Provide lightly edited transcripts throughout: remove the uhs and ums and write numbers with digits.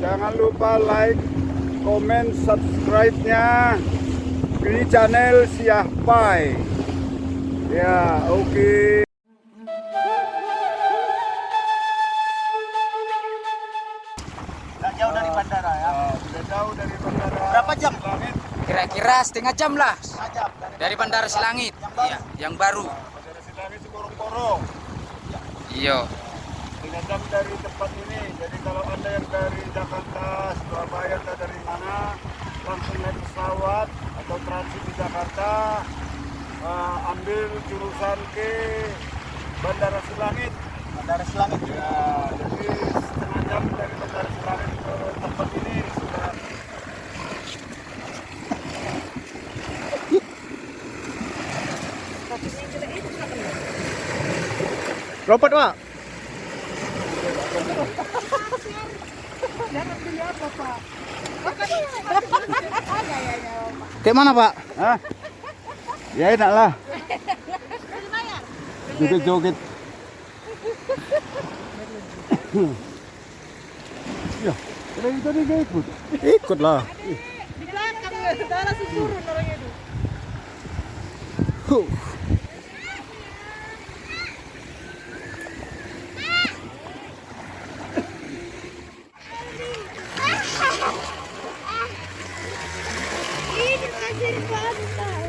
Jangan lupa like, komen, subscribe-nya di channel Siah Pai. Ya, oke. Nggak jauh dari bandara ya? Tidak jauh dari bandara. Berapa jam? Silangit. Kira-kira setengah jam lah Sajap dari Bandara Silangit. Iya, yang baru. Bandara Silangit Borong-Borong. Iya. 3 jam dari tempat ini. Jadi kalau Anda yang dari Jakarta, Surabaya atau dari mana, langsung naik pesawat atau transit di Jakarta, ambil jurusan ke Bandara Silangit. Bandara Silangit. Ya, jadi setengah jam dari Bandara Silangit ke tempat ini sudah. Lompat, Pak. Kayak mana, Pak? Hah? Ya enak lah. Joget-joget. Ya, tadi gak ikut. Ikut lah. Di belakang kita langsung turun orang itu. Ini pasir pantai.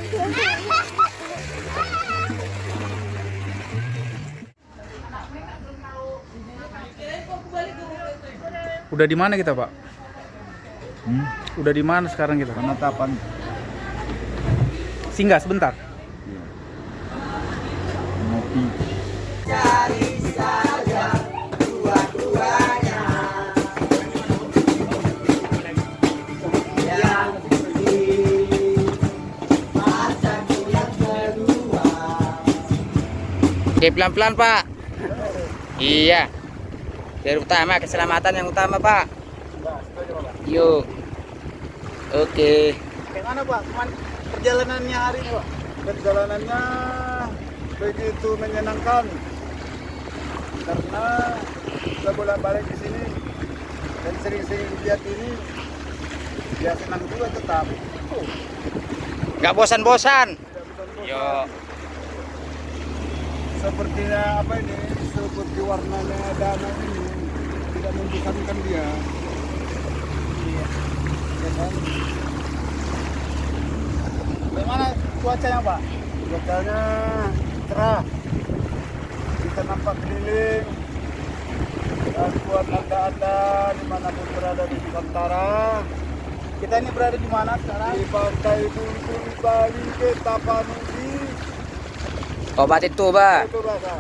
Udah di mana kita, Pak? Udah di mana sekarang kita? Penetapan. Singgah sebentar. Ngopi. Oke, pelan-pelan, Pak. Iya. Biar utama, keselamatan yang utama, Pak. Yuk. Oke. Kayak mana, Pak? Perjalanannya hari ini, Pak? Perjalanannya begitu menyenangkan karena kita bolak-balik di sini dan sering-sering lihat ini, ya senang juga tetap. Nggak bosan-bosan. Tidak bosan-bosan. Yuk. Sepertinya apa ini? Seperti warnanya danau ini tidak membosankan dia. Iya. Ya kan? Bagaimana cuacanya, Pak? Cuacanya cerah, bisa nampak keliling, dan buat anda-anda dimanapun berada di Nusantara, Kita ini berada di mana sekarang? di pantai Bulbul Bali ke Tapanuli. Obat itu, Pak. Itu bahasa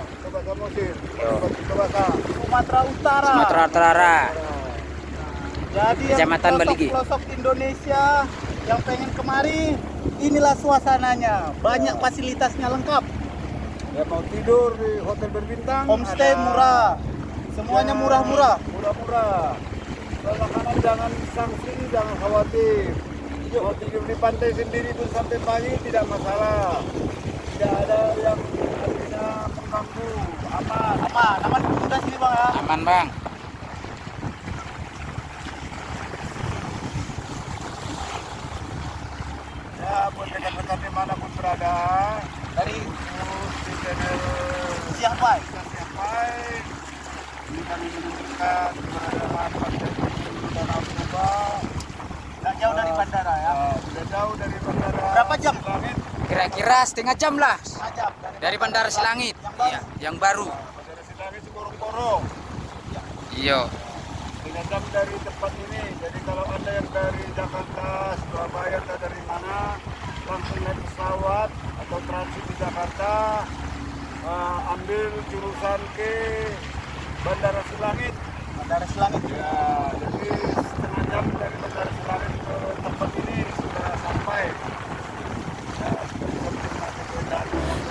Samosir, Yo. itu bahasa. Sumatera Utara. Sumatera Utara. Jadi yang Kecamatan Baligi. pelosok Indonesia yang pengen kemari, inilah suasananya. Banyak fasilitasnya lengkap. Ya mau tidur di hotel berbintang, Homestay ada. murah. Semuanya Ya, murah-murah. Murah-murah. Kalau makanan jangan sanksi, jangan khawatir. Mau tidur di pantai sendiri pun sampai pagi tidak masalah. Tidak ada yang artinya mengganggu, aman. Aman, aman udah sini, Bang ya. Aman, Bang. Ya buat rekan-rekan dimanapun berada, Dari terus di channel siapa? Siapa ini kami menunjukkan keberadaan pantai Danau Toba. Nggak jauh dari bandara ya? Tidak jauh dari bandara. Berapa jam? Silangit. Kira-kira setengah jam lah Sajap dari Bandara Silangit. Iya, yang baru. Bandara Silangit Borong-Borong. Iya. 3 jam dari tempat ini. Jadi kalau Anda yang dari Jakarta, Surabaya atau dari mana, langsung naik pesawat atau transit di Jakarta, ambil jurusan ke Bandara Silangit. Bandara Silangit. Ya, jadi setengah jam dari Bandara Silangit ke tempat ini sudah sampai.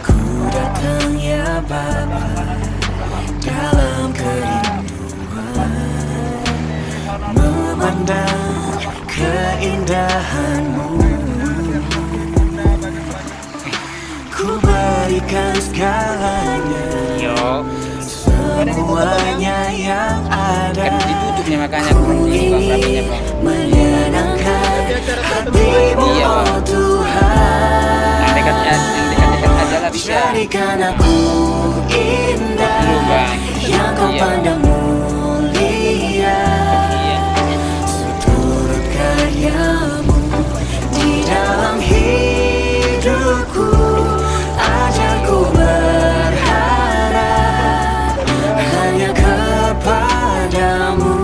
Ku datang ya Bapa dalam kerinduan, memandang keindahan-Mu. Ku berikan segalanya, Yo. semuanya yang ada. Kan ditutup nih makanya kurang berapa Jadikan aku indah Dulu, Bang. yang kau Iya. pandang mulia. Iya. Seturut karyamu di dalam hidupku, ajarku berharap hanya kepadamu,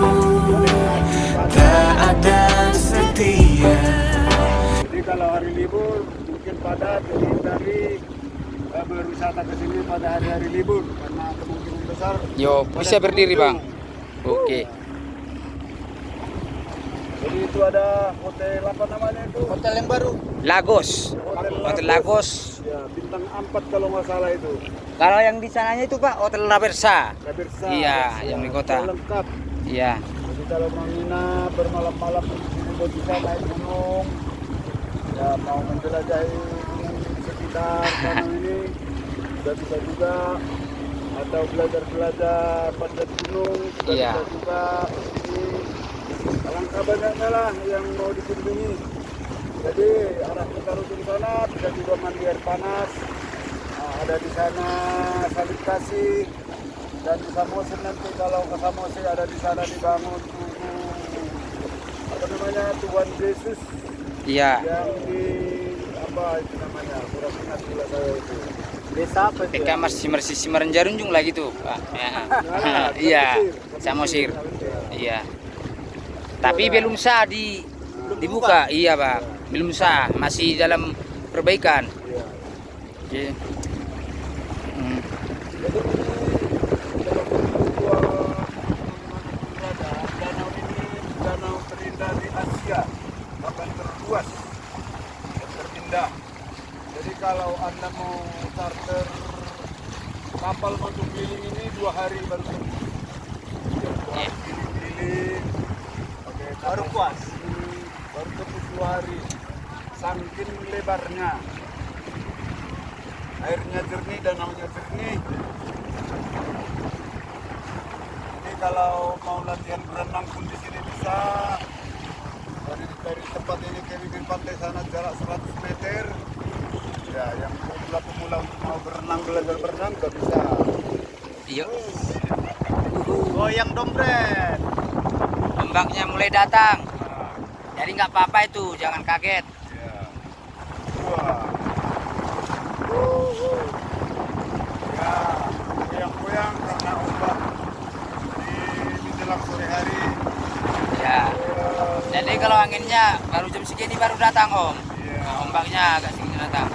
taat dan setia. Jadi kalau hari libur mungkin padat, jadi hindari berwisata ke sini pada hari-hari libur karena kemungkinan besar Yo, pada bisa berdiri, Bang. pengunjung. Oke. Jadi itu ada hotel apa namanya itu? Hotel yang baru. Lagos. Hotel Lagos. Ya, bintang 4 kalau nggak salah itu. Kalau yang di sananya itu Pak, Hotel La Versa. Kabirsa. Iya, Ya, yang di kota. lengkap. Iya. Jadi kalau mau nginap bermalam-malam di sini udah bisa naik gunung. Ya mau menjelajahi gunung di sekitar sana ini sudah bisa juga, atau belajar panjat gunung sudah Iya. bisa juga ini. Alangkah banyaknya lah yang mau dikunjungi. Jadi arah Kotarujung sana bisa juga mandi air panas. Nah, ada di sana Salib Kasih, dan di Samosir nanti kalau ke Samosir ada di sana dibangun tugu apa namanya Tuhan Yesus Iya. yang di apa itu namanya kurang ingat gula saya itu. Desa apa itu? PK Mersi Simaran Jarunjung lah gitu Pak. Ya. Nah, Iya. Samosir. Samosir. Ya. Iya. Tapi belum sah dibuka. Iya Pak. Belum sah, masih dalam perbaikan. Iya. Oke. Hmm. Jadi ini dalam dua berada, danau ini danau terindah di Asia, bahkan terluas dan terindah. Jadi kalau Anda mau charter kapal Batu Giling ini 2 hari baru sampai. Iya. Giling-giling, pakai Baru kapal puas. ini, baru tembus 2 hari. Saking lebarnya. Airnya jernih, danaunya jernih. Jadi kalau mau latihan berenang pun di sini bisa. Dari tempat ini ke bibir pantai sana jarak 100 meter. Ya, yang pemula-pemula untuk mau berenang, belajar berenang juga bisa. Yuk. Goyang dompet. Ombaknya mulai datang. Jadi nggak apa-apa itu, jangan kaget. Ya. Wah. Ya, goyang-goyang karena ombak di menjelang sore hari. Ya. Jadi kalau anginnya baru jam segini baru datang Om. Iya. Nah, ombaknya agak sedikit datang.